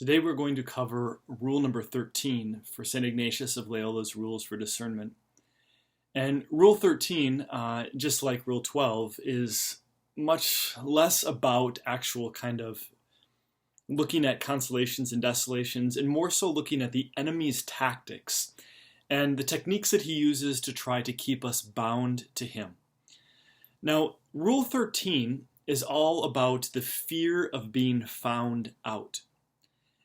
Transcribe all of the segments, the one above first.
Today we're going to cover rule number 13 for St. Ignatius of Loyola's rules for discernment. And rule 13, just like rule 12, is much less about actual kind of looking at consolations and desolations and more so looking at the enemy's tactics and the techniques that he uses to try to keep us bound to him. Now, rule 13 is all about the fear of being found out.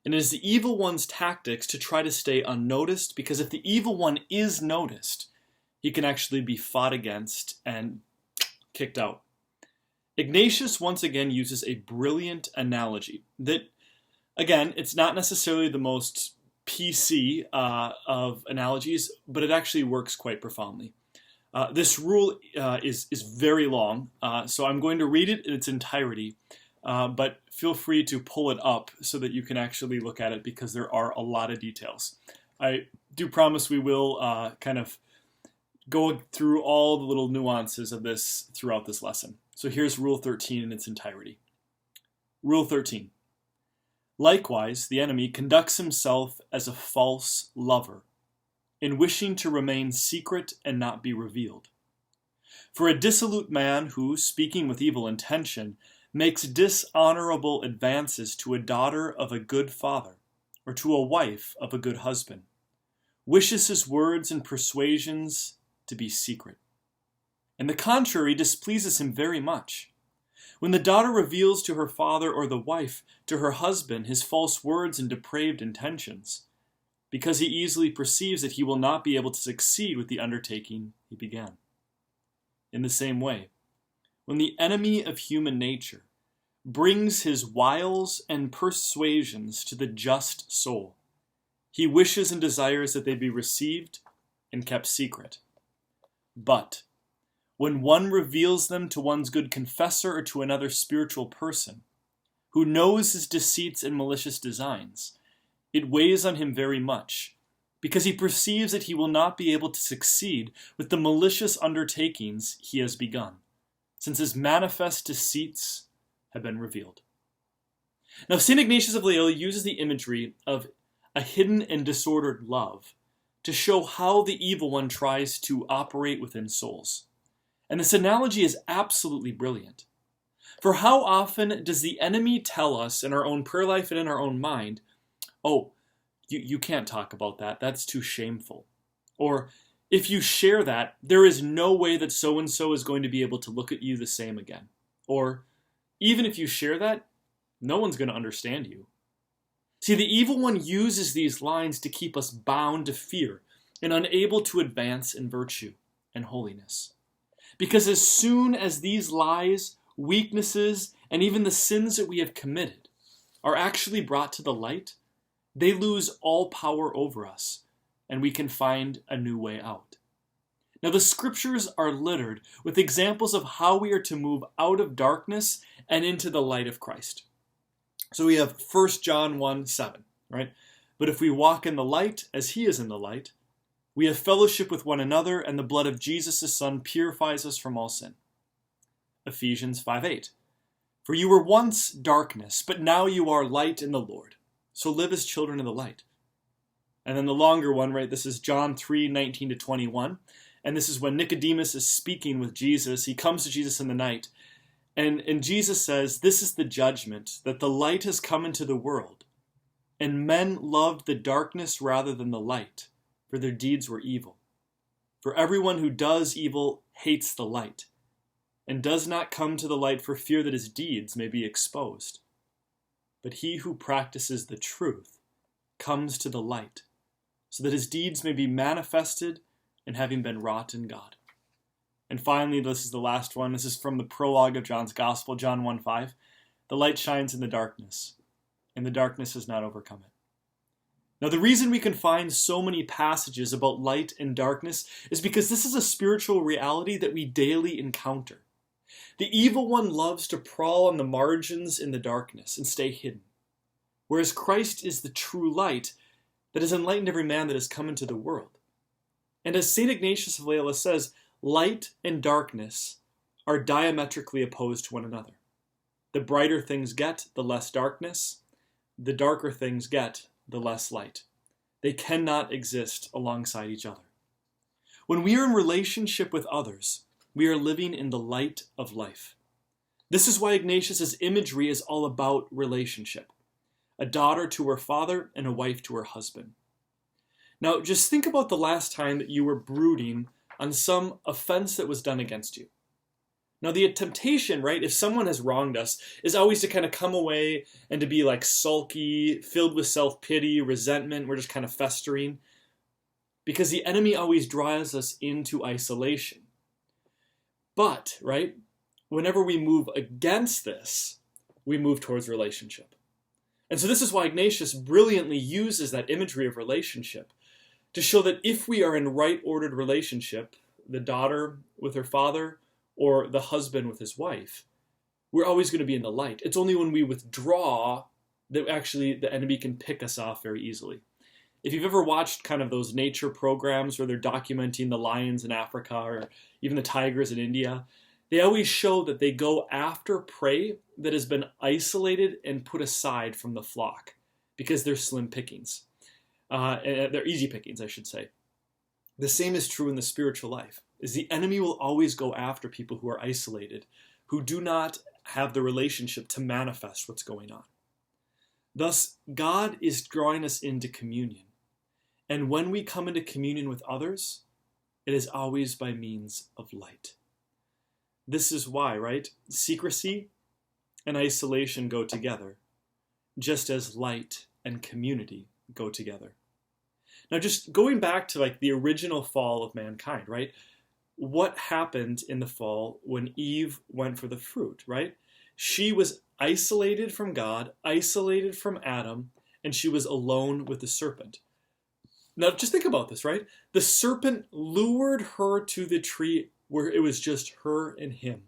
And it is the evil one's tactics to try to stay unnoticed, because if the evil one is noticed, he can actually be fought against and kicked out. Ignatius once again uses a brilliant analogy that, again, it's not necessarily the most PC of analogies, but it actually works quite profoundly. This rule is very long, so I'm going to read it in its entirety, but feel free to pull it up so that you can actually look at it, because there are a lot of details. I do promise we will kind of go through all the little nuances of this throughout this lesson. So here's Rule 13 in its entirety. Rule 13. Likewise, the enemy conducts himself as a false lover, in wishing to remain secret and not be revealed. For a dissolute man who, speaking with evil intention, makes dishonorable advances to a daughter of a good father, or to a wife of a good husband, wishes his words and persuasions to be secret. And the contrary displeases him very much. When the daughter reveals to her father, or the wife to her husband, his false words and depraved intentions, because he easily perceives that he will not be able to succeed with the undertaking he began. In the same way, when the enemy of human nature brings his wiles and persuasions to the just soul, he wishes and desires that they be received and kept secret. But when one reveals them to one's good confessor or to another spiritual person, who knows his deceits and malicious designs, it weighs on him very much, because he perceives that he will not be able to succeed with the malicious undertakings he has begun, since his manifest deceits have been revealed. Now, St. Ignatius of Loyola uses the imagery of a hidden and disordered love to show how the evil one tries to operate within souls. And this analogy is absolutely brilliant. For how often does the enemy tell us in our own prayer life and in our own mind, oh, you can't talk about that, that's too shameful. Or, if you share that, there is no way that so-and-so is going to be able to look at you the same again. Or, even if you share that, no one's going to understand you. See, the evil one uses these lines to keep us bound to fear and unable to advance in virtue and holiness. Because as soon as these lies, weaknesses, and even the sins that we have committed are actually brought to the light, they lose all power over us, and we can find a new way out. Now, the scriptures are littered with examples of how we are to move out of darkness and into the light of Christ. So we have 1 John 1:7, right? But if we walk in the light as he is in the light, we have fellowship with one another, and the blood of Jesus, his Son, purifies us from all sin. Ephesians 5:8. For you were once darkness, but now you are light in the Lord. So live as children of the light. And then the longer one, right, this is John 3:19-21. And this is when Nicodemus is speaking with Jesus. He comes to Jesus in the night. And Jesus says, this is the judgment, that the light has come into the world. And men loved the darkness rather than the light, for their deeds were evil. For everyone who does evil hates the light, and does not come to the light for fear that his deeds may be exposed. But he who practices the truth comes to the light, so that his deeds may be manifested in having been wrought in God. And finally, this is the last one. This is from the prologue of John's Gospel, John 1:5. The light shines in the darkness, and the darkness has not overcome it. Now, the reason we can find so many passages about light and darkness is because this is a spiritual reality that we daily encounter. The evil one loves to prowl on the margins in the darkness and stay hidden, whereas Christ is the true light that has enlightened every man that has come into the world. And as St. Ignatius of Loyola says, light and darkness are diametrically opposed to one another. The brighter things get, the less darkness. the darker things get, the less light. They cannot exist alongside each other. When we are in relationship with others, we are living in the light of life. This is why Ignatius's imagery is all about relationship. A daughter to her father and a wife to her husband. Now, just think about the last time that you were brooding on some offense that was done against you. Now, the temptation, right, if someone has wronged us, is always to kind of come away and to be like sulky, filled with self-pity, resentment. We're just kind of festering. Because the enemy always draws us into isolation. But, right, whenever we move against this, we move towards relationship. And so this is why Ignatius brilliantly uses that imagery of relationship to show that if we are in right ordered relationship, the daughter with her father, or the husband with his wife, we're always going to be in the light. It's only when we withdraw that actually the enemy can pick us off very easily. If you've ever watched kind of those nature programs where they're documenting the lions in Africa or even the tigers in India, they always show that they go after prey that has been isolated and put aside from the flock because they're slim pickings. They're easy pickings, I should say. The same is true in the spiritual life. Is the enemy will always go after people who are isolated, who do not have the relationship to manifest what's going on. Thus, God is drawing us into communion. And when we come into communion with others, it is always by means of light. This is why, right? Secrecy and isolation go together, just as light and community go together. Now, just going back to like the original fall of mankind, right? What happened in the fall when Eve went for the fruit, right? She was isolated from God, isolated from Adam, and she was alone with the serpent. Now, just think about this, right? The serpent lured her to the tree where it was just her and him.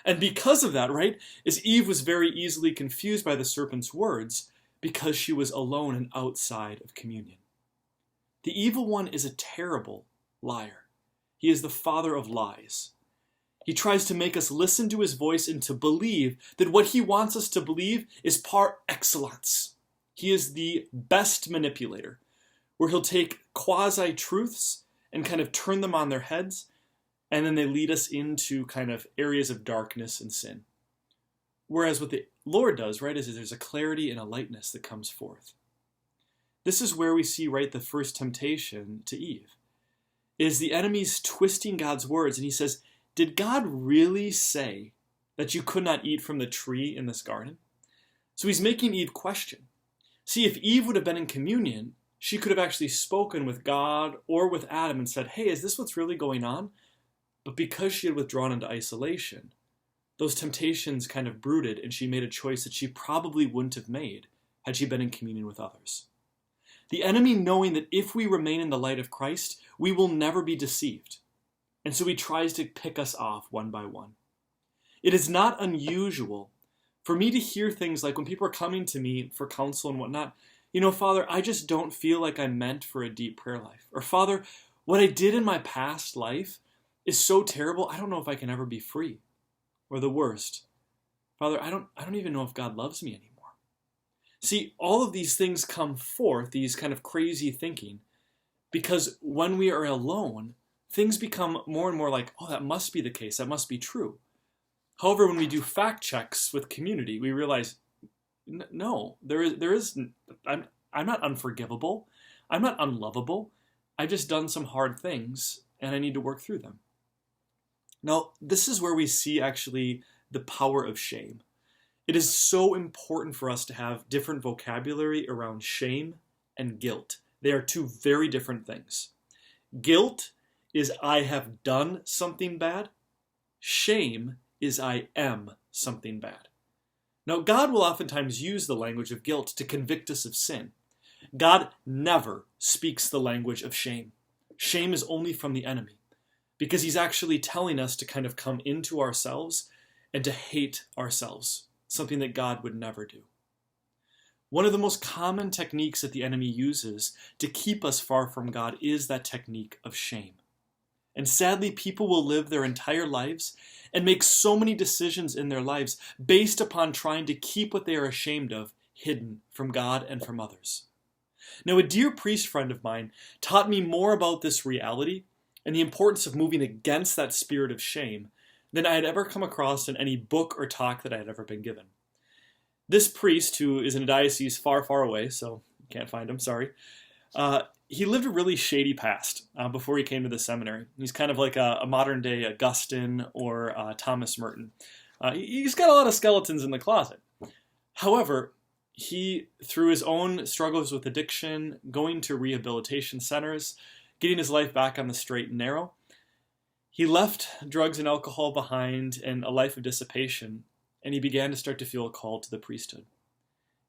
And because of that, right, as Eve was very easily confused by the serpent's words because she was alone and outside of communion. The evil one is a terrible liar. He is the father of lies. He tries to make us listen to his voice and to believe that what he wants us to believe is par excellence. He is the best manipulator, where he'll take quasi-truths and kind of turn them on their heads, and then they lead us into kind of areas of darkness and sin. Whereas what the Lord does, right, is there's a clarity and a lightness that comes forth. This is where we see, right, the first temptation to Eve. Is the enemy's twisting God's words, and he says, did God really say that you could not eat from the tree in this garden? So he's making Eve question. See, if Eve would have been in communion, she could have actually spoken with God or with Adam and said, hey, is this what's really going on? But because she had withdrawn into isolation, those temptations kind of brooded, and she made a choice that she probably wouldn't have made had she been in communion with others. The enemy, knowing that if we remain in the light of Christ, we will never be deceived. And so he tries to pick us off one by one. It is not unusual for me to hear things like when people are coming to me for counsel and whatnot, you know, Father, I just don't feel like I'm meant for a deep prayer life. Or Father, what I did in my past life is so terrible, I don't know if I can ever be free. Or the worst, Father, I don't even know if God loves me anymore. See, all of these things come forth, these kind of crazy thinking, because when we are alone, things become more and more like, oh, that must be the case, that must be true. However, when we do fact checks with community, we realize, no, I'm not unforgivable, I'm not unlovable, I've just done some hard things, and I need to work through them. Now, this is where we see actually the power of shame. It is so important for us to have different vocabulary around shame and guilt. They are two very different things. Guilt is I have done something bad. Shame is I am something bad. Now, God will oftentimes use the language of guilt to convict us of sin. God never speaks the language of shame. Shame is only from the enemy, because he's actually telling us to kind of come into ourselves and to hate ourselves, something that God would never do. One of the most common techniques that the enemy uses to keep us far from God is that technique of shame. And sadly, people will live their entire lives and make so many decisions in their lives based upon trying to keep what they are ashamed of hidden from God and from others. Now, a dear priest friend of mine taught me more about this reality and the importance of moving against that spirit of shame than I had ever come across in any book or talk that I had ever been given. This priest, who is in a diocese far, far away, so you can't find him, sorry, he lived a really shady past before he came to the seminary. He's kind of like a modern-day Augustine or Thomas Merton. He's got a lot of skeletons in the closet. However, he, through his own struggles with addiction, going to rehabilitation centers, getting his life back on the straight and narrow, he left drugs and alcohol behind and a life of dissipation, and he began to start to feel a call to the priesthood.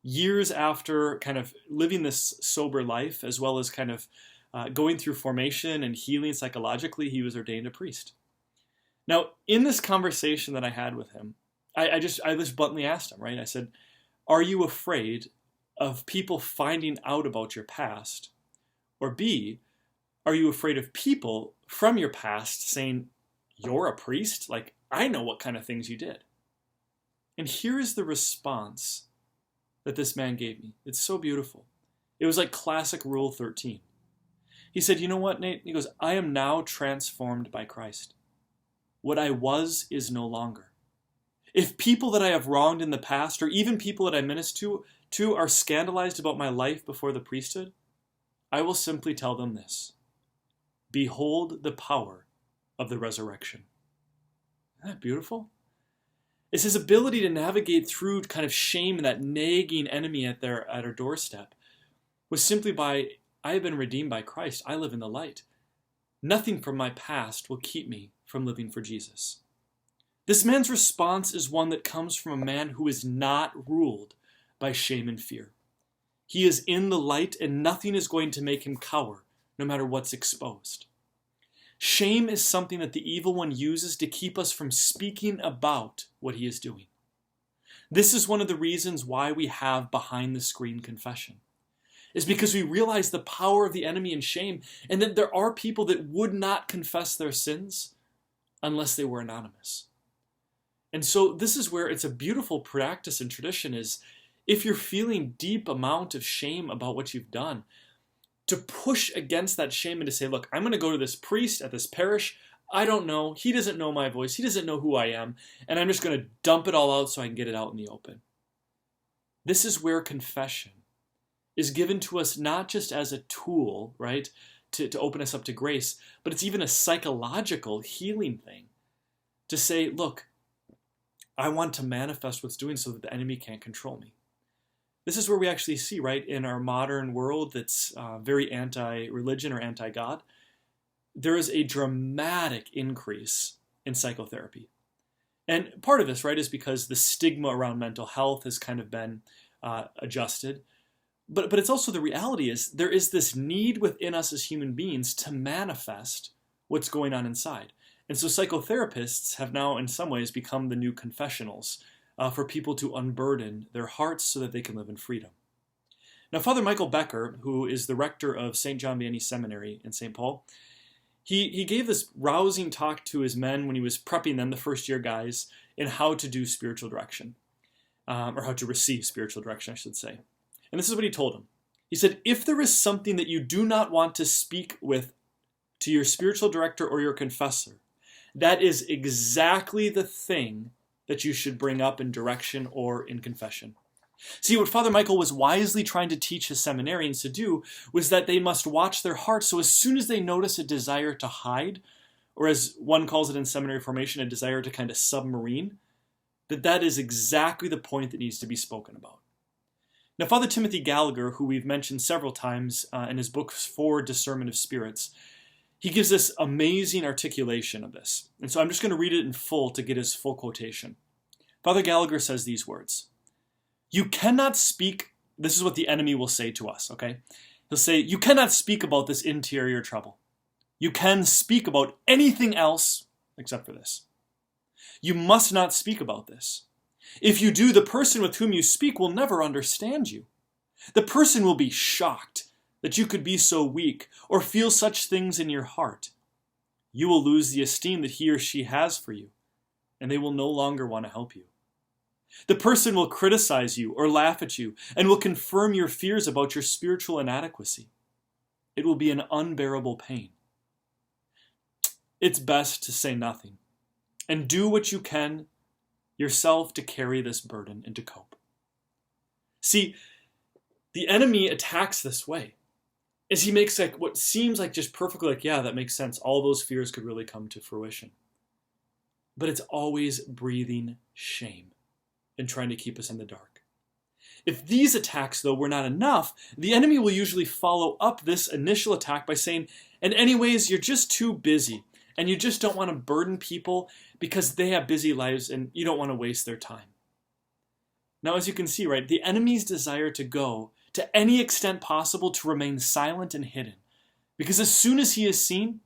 Years after kind of living this sober life, as well as kind of going through formation and healing psychologically, he was ordained a priest. Now, in this conversation that I had with him, I just bluntly asked him, right? I said, are you afraid of people finding out about your past? Or B, are you afraid of people from your past saying, you're a priest? Like, I know what kind of things you did. And here is the response that this man gave me. It's so beautiful. It was like classic Rule 13. He said, you know what, Nate? He goes, I am now transformed by Christ. What I was is no longer. If people that I have wronged in the past, or even people that I minister to are scandalized about my life before the priesthood, I will simply tell them this: behold the power of the resurrection. Isn't that beautiful? It's his ability to navigate through kind of shame and that nagging enemy at our doorstep was simply by, I have been redeemed by Christ. I live in the light. Nothing from my past will keep me from living for Jesus. This man's response is one that comes from a man who is not ruled by shame and fear. He is in the light, and nothing is going to make him cower, no matter what's exposed. Shame is something that the evil one uses to keep us from speaking about what he is doing. This is one of the reasons why we have behind the screen confession, is because we realize the power of the enemy in shame, and that there are people that would not confess their sins unless they were anonymous. And so this is where it's a beautiful practice and tradition is, if you're feeling deep amount of shame about what you've done, to push against that shame and to say, look, I'm going to go to this priest at this parish. I don't know. He doesn't know my voice. He doesn't know who I am. And I'm just going to dump it all out so I can get it out in the open. This is where confession is given to us not just as a tool, right, to open us up to grace, but it's even a psychological healing thing. To say, look, I want to manifest what's doing so that the enemy can't control me. This is where we actually see, right, in our modern world that's very anti-religion or anti-God, there is a dramatic increase in psychotherapy. And part of this, right, is because the stigma around mental health has kind of been adjusted. But it's also the reality is there is this need within us as human beings to manifest what's going on inside. And so psychotherapists have now in some ways become the new confessionals for people to unburden their hearts so that they can live in freedom. Now, Father Michael Becker, who is the rector of St. John Vianney Seminary in St. Paul, he gave this rousing talk to his men when he was prepping them, the first year guys, in how to do spiritual direction, or how to receive spiritual direction, I should say. And this is what he told them. He said, if there is something that you do not want to speak with to your spiritual director or your confessor, that is exactly the thing that you should bring up in direction or in confession. See, what Father Michael was wisely trying to teach his seminarians to do was that they must watch their hearts, so as soon as they notice a desire to hide, or as one calls it in seminary formation, a desire to kind of submarine, that is exactly the point that needs to be spoken about. Now, Father Timothy Gallagher, who we've mentioned several times in his books for Discernment of Spirits, he gives this amazing articulation of this. And so I'm just going to read it in full to get his full quotation. Father Gallagher says these words: you cannot speak, this is what the enemy will say to us, okay? He'll say, you cannot speak about this interior trouble. You can speak about anything else except for this. You must not speak about this. If you do, the person with whom you speak will never understand you. The person will be shocked that you could be so weak or feel such things in your heart. You will lose the esteem that he or she has for you, and they will no longer want to help you. The person will criticize you or laugh at you and will confirm your fears about your spiritual inadequacy. It will be an unbearable pain. It's best to say nothing and do what you can yourself to carry this burden and to cope. See, the enemy attacks this way, as he makes like what seems like just perfectly like, yeah, that makes sense. All those fears could really come to fruition. But it's always breathing shame and trying to keep us in the dark. If these attacks, though, were not enough, the enemy will usually follow up this initial attack by saying, and anyways, you're just too busy, and you just don't want to burden people because they have busy lives and you don't want to waste their time. Now, as you can see, right, the enemy's desire to go to any extent possible to remain silent and hidden, because as soon as he is seen,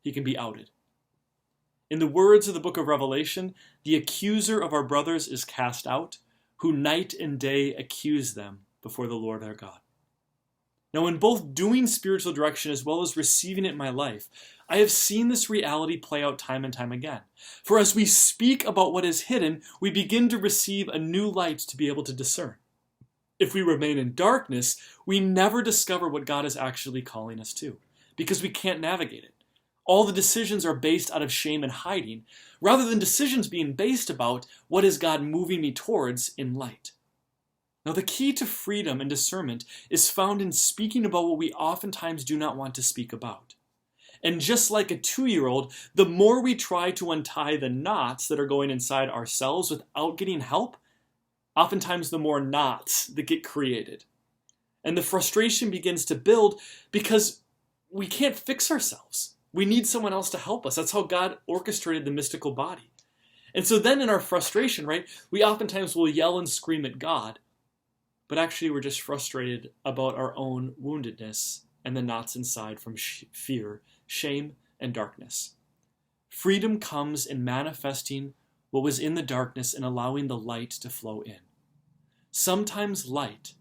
he can be outed. In the words of the book of Revelation, the accuser of our brothers is cast out, who night and day accuse them before the Lord our God. Now, in both doing spiritual direction as well as receiving it in my life, I have seen this reality play out time and time again. For as we speak about what is hidden, we begin to receive a new light to be able to discern. If we remain in darkness, we never discover what God is actually calling us to, because we can't navigate it. All the decisions are based out of shame and hiding, rather than decisions being based about what is God moving me towards in light. Now, the key to freedom and discernment is found in speaking about what we oftentimes do not want to speak about. And just like a 2-year-old, the more we try to untie the knots that are going inside ourselves without getting help, oftentimes the more knots that get created. And the frustration begins to build because we can't fix ourselves. We need someone else to help us. That's how God orchestrated the mystical body. And so then in our frustration, right, we oftentimes will yell and scream at God, but actually we're just frustrated about our own woundedness and the knots inside from fear, shame, and darkness. Freedom comes in manifesting what was in the darkness and allowing the light to flow in. Sometimes light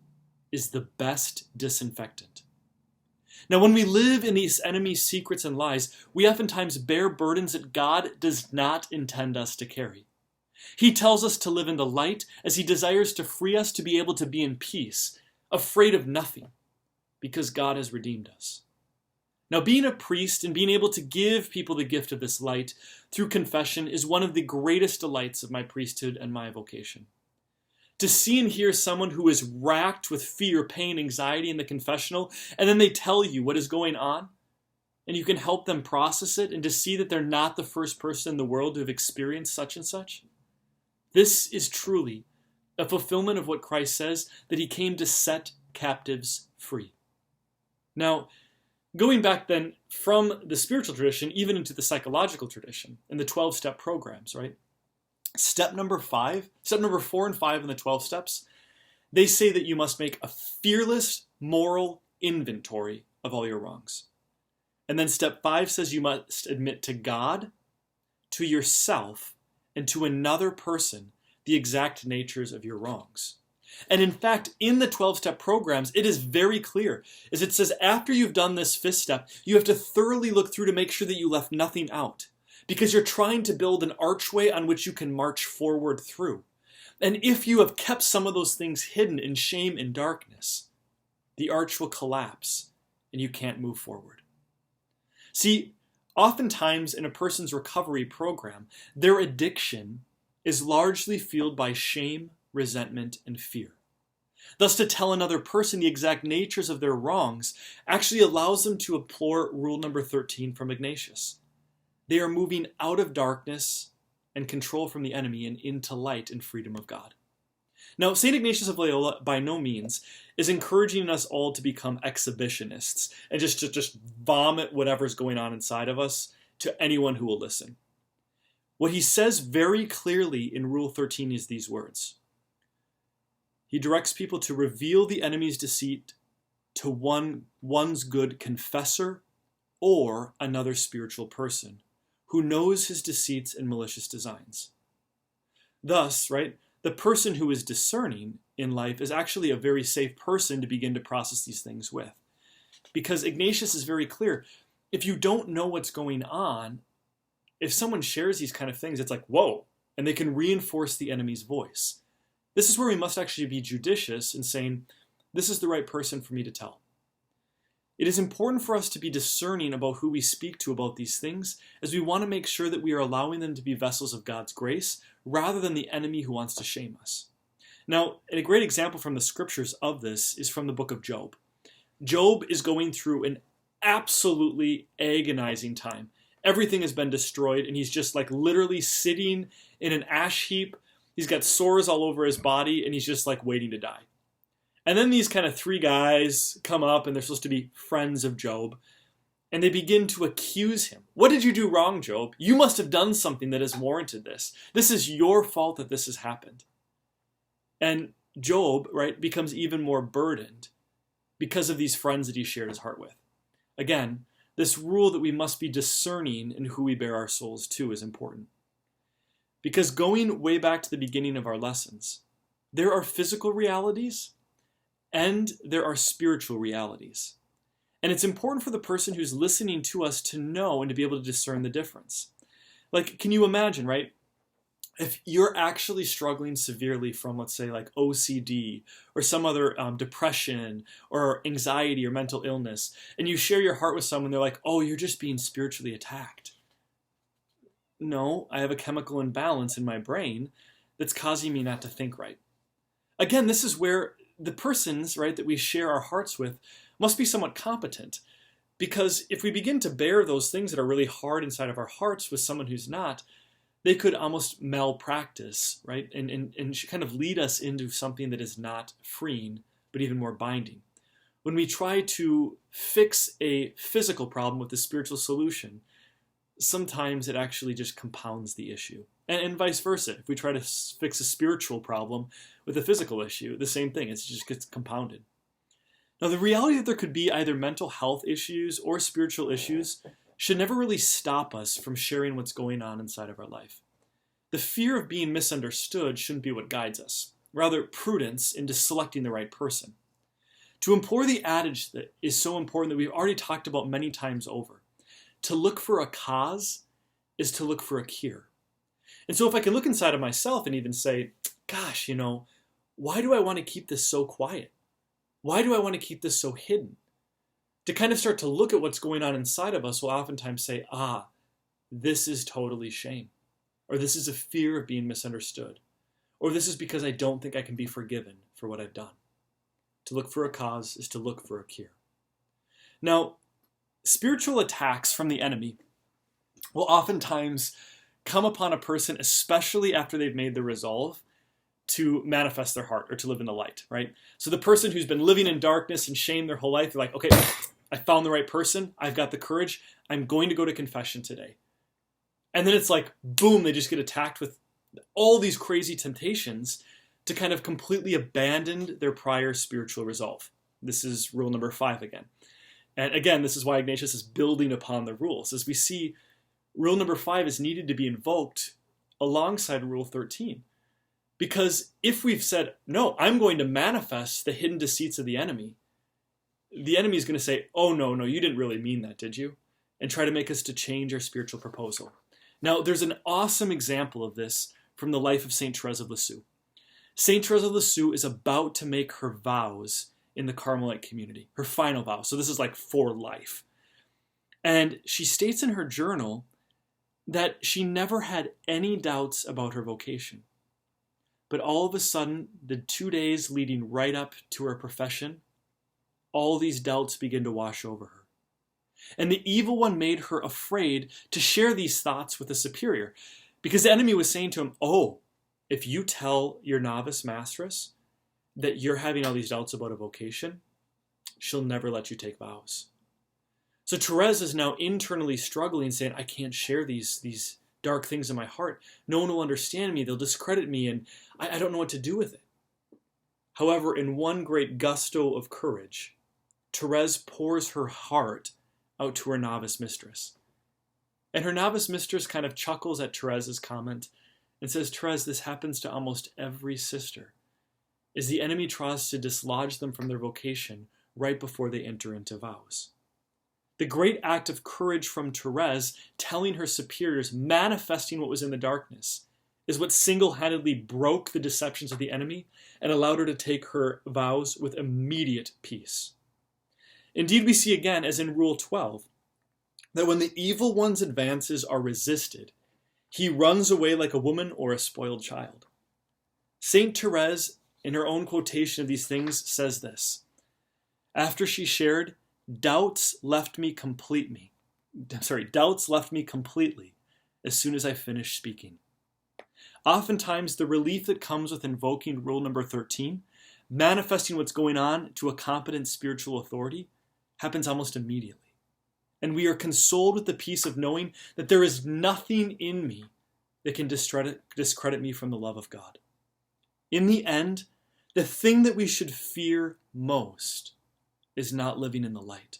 is the best disinfectant. Now, when we live in these enemy's secrets and lies, we oftentimes bear burdens that God does not intend us to carry. He tells us to live in the light as he desires to free us to be able to be in peace, afraid of nothing, because God has redeemed us. Now, being a priest and being able to give people the gift of this light through confession is one of the greatest delights of my priesthood and my vocation. To see and hear someone who is racked with fear, pain, anxiety in the confessional, and then they tell you what is going on, and you can help them process it, and to see that they're not the first person in the world to have experienced such and such. This is truly a fulfillment of what Christ says, that he came to set captives free. Now, going back then from the spiritual tradition, even into the psychological tradition, and the 12-step programs, right? Step number 4 and 5 in the 12 steps, they say that you must make a fearless moral inventory of all your wrongs. And then step 5 says you must admit to God, to yourself, and to another person the exact natures of your wrongs. And in fact, in the 12-step programs, it is very clear, as it says after you've done this 5th step, you have to thoroughly look through to make sure that you left nothing out, because you're trying to build an archway on which you can march forward through. And if you have kept some of those things hidden in shame and darkness, the arch will collapse and you can't move forward. See, oftentimes in a person's recovery program, their addiction is largely fueled by shame, resentment, and fear. Thus, to tell another person the exact natures of their wrongs actually allows them to implore rule number 13 from Ignatius. They are moving out of darkness and control from the enemy and into light and freedom of God. Now, St. Ignatius of Loyola by no means is encouraging us all to become exhibitionists and just vomit whatever's going on inside of us to anyone who will listen. What he says very clearly in Rule 13 is these words. He directs people to reveal the enemy's deceit to one's good confessor or another spiritual person who knows his deceits and malicious designs. Thus, right, the person who is discerning in life is actually a very safe person to begin to process these things with. Because Ignatius is very clear, if you don't know what's going on, if someone shares these kind of things, it's like, whoa, and they can reinforce the enemy's voice. This is where we must actually be judicious in saying, this is the right person for me to tell. It is important for us to be discerning about who we speak to about these things, as we want to make sure that we are allowing them to be vessels of God's grace, rather than the enemy who wants to shame us. Now, a great example from the scriptures of this is from the book of Job. Job is going through an absolutely agonizing time. Everything has been destroyed, and he's just like literally sitting in an ash heap. He's got sores all over his body, and he's just like waiting to die. And then these kind of three guys come up, and they're supposed to be friends of Job, and they begin to accuse him. What did you do wrong, Job? You must have done something that has warranted this. This is your fault that this has happened. And Job, right, becomes even more burdened because of these friends that he shared his heart with. Again, this rule that we must be discerning in who we bear our souls to is important. Because going way back to the beginning of our lessons, there are physical realities and there are spiritual realities. And it's important for the person who's listening to us to know and to be able to discern the difference. Like, can you imagine, right? If you're actually struggling severely from, let's say, like OCD or some other depression or anxiety or mental illness, and you share your heart with someone, they're like, oh, you're just being spiritually attacked. No, I have a chemical imbalance in my brain that's causing me not to think right. Again, this is where the persons, right, that we share our hearts with must be somewhat competent. Because if we begin to bear those things that are really hard inside of our hearts with someone who's not, they could almost malpractice, right, and kind of lead us into something that is not freeing, but even more binding. When we try to fix a physical problem with a spiritual solution, sometimes it actually just compounds the issue. And vice versa. If we try to fix a spiritual problem with a physical issue, the same thing. It just gets compounded. Now, the reality that there could be either mental health issues or spiritual issues should never really stop us from sharing what's going on inside of our life. The fear of being misunderstood shouldn't be what guides us. Rather, prudence into selecting the right person. To employ the adage that is so important that we've already talked about many times over. To look for a cause is to look for a cure. And so if I can look inside of myself and even say, gosh, why do I want to keep this so quiet? Why do I want to keep this so hidden? To kind of start to look at what's going on inside of us will oftentimes say, this is totally shame. Or this is a fear of being misunderstood. Or this is because I don't think I can be forgiven for what I've done. To look for a cause is to look for a cure. Now, spiritual attacks from the enemy will oftentimes come upon a person, especially after they've made the resolve to manifest their heart or to live in the light, right? So the person who's been living in darkness and shame their whole life, they're like, okay, I found the right person. I've got the courage. I'm going to go to confession today. And then it's like, boom, they just get attacked with all these crazy temptations to kind of completely abandon their prior spiritual resolve. This is rule number 5 again. And again, this is why Ignatius is building upon the rules. As we see, rule number 5 is needed to be invoked alongside rule 13. Because if we've said, no, I'm going to manifest the hidden deceits of the enemy is going to say, oh, no, you didn't really mean that, did you? And try to make us to change our spiritual proposal. Now, there's an awesome example of this from the life of St. Therese of Lisieux. St. Therese of Lisieux is about to make her vows in the Carmelite community, her final vow. So this is like for life. And she states in her journal that she never had any doubts about her vocation. But all of a sudden, the 2 days leading right up to her profession, all these doubts begin to wash over her. And the evil one made her afraid to share these thoughts with a superior, because the enemy was saying to him, oh, if you tell your novice mastress that you're having all these doubts about a vocation, she'll never let you take vows. So Therese is now internally struggling, saying, I can't share these dark things in my heart. No one will understand me. They'll discredit me, and I don't know what to do with it. However, in one great gusto of courage, Therese pours her heart out to her novice mistress. And her novice mistress kind of chuckles at Therese's comment and says, Therese, this happens to almost every sister, as the enemy tries to dislodge them from their vocation right before they enter into vows. The great act of courage from Therese, telling her superiors, manifesting what was in the darkness, is what single-handedly broke the deceptions of the enemy and allowed her to take her vows with immediate peace. Indeed, we see again, as in Rule 12, that when the evil one's advances are resisted, he runs away like a woman or a spoiled child. Saint Therese, in her own quotation of these things, says this: after she shared, doubts left me completely as soon as I finished speaking. Oftentimes, the relief that comes with invoking rule number 13, manifesting what's going on to a competent spiritual authority, happens almost immediately. And we are consoled with the peace of knowing that there is nothing in me that can discredit me from the love of God. In the end, the thing that we should fear most is not living in the light.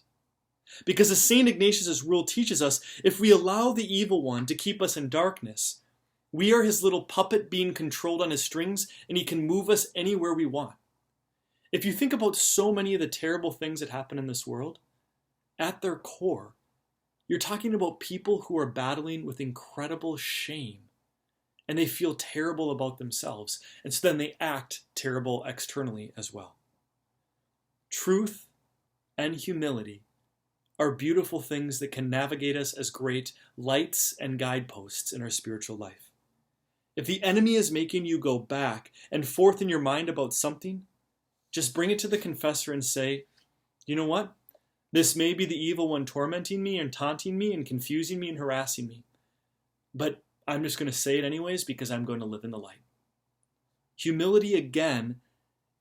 Because as St. Ignatius' rule teaches us, if we allow the evil one to keep us in darkness, we are his little puppet being controlled on his strings, and he can move us anywhere we want. If you think about so many of the terrible things that happen in this world, at their core, you're talking about people who are battling with incredible shame, and they feel terrible about themselves, and so then they act terrible externally as well. Truth and humility are beautiful things that can navigate us as great lights and guideposts in our spiritual life. If the enemy is making you go back and forth in your mind about something, just bring it to the confessor and say, you know what? This may be the evil one tormenting me and taunting me and confusing me and harassing me, but I'm just going to say it anyways because I'm going to live in the light. Humility, again,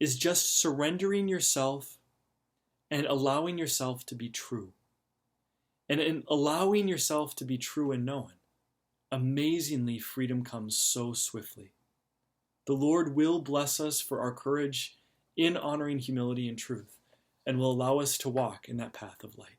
is just surrendering yourself and allowing yourself to be true. And in allowing yourself to be true and known, amazingly, freedom comes so swiftly. The Lord will bless us for our courage in honoring humility and truth, and will allow us to walk in that path of light.